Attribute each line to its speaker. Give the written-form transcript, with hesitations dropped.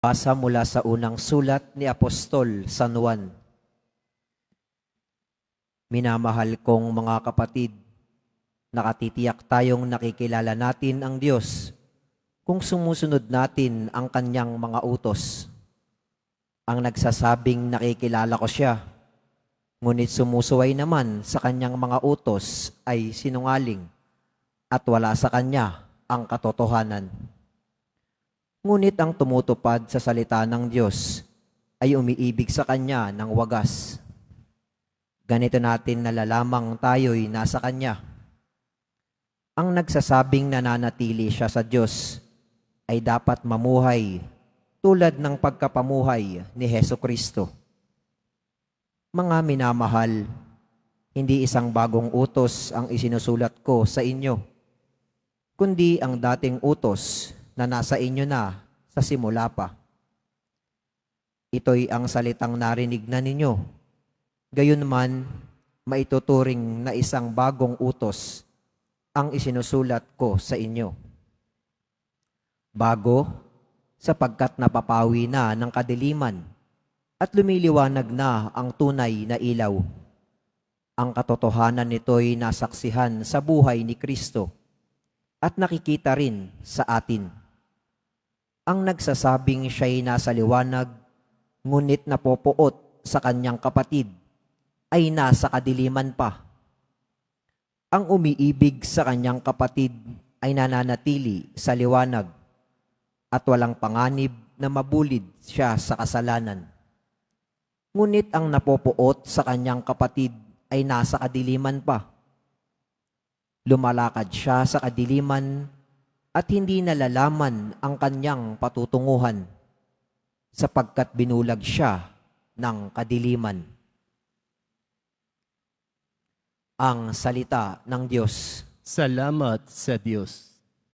Speaker 1: Basa mula sa unang sulat ni Apostol San Juan. Minamahal kong mga kapatid, nakatitiyak tayong nakikilala natin ang Diyos kung sumusunod natin ang Kanyang mga utos. Ang nagsasabing nakikilala ko siya, ngunit sumusuway naman sa Kanyang mga utos ay sinungaling at wala sa Kanya ang katotohanan. Ngunit ang tumutupad sa salita ng Diyos ay umiibig sa Kanya ng wagas. Ganito natin nalalamang tayo'y nasa Kanya. Ang nagsasabing nananatili siya sa Diyos ay dapat mamuhay tulad ng pagkapamuhay ni Hesukristo. Mga minamahal, hindi isang bagong utos ang isinusulat ko sa inyo, kundi ang dating utos na nasa inyo na sa simula pa. Ito'y ang salitang narinig na ninyo. Gayunman, maituturing na isang bagong utos ang isinusulat ko sa inyo. Bago, sapagkat napapawi na ng kadiliman at lumiliwanag na ang tunay na ilaw. Ang katotohanan nito'y nasaksihan sa buhay ni Kristo at nakikita rin sa atin. Ang nagsasabing siya'y nasa liwanag, ngunit napopoot sa kanyang kapatid, ay nasa kadiliman pa. Ang umiibig sa kanyang kapatid ay nananatili sa liwanag, at walang panganib na mabulid siya sa kasalanan. Ngunit ang napopoot sa kanyang kapatid ay nasa kadiliman pa. Lumalakad siya sa kadiliman at hindi nalalaman ang kanyang patutunguhan, sapagkat binulag siya ng kadiliman. Ang salita ng Diyos.
Speaker 2: Salamat sa Diyos.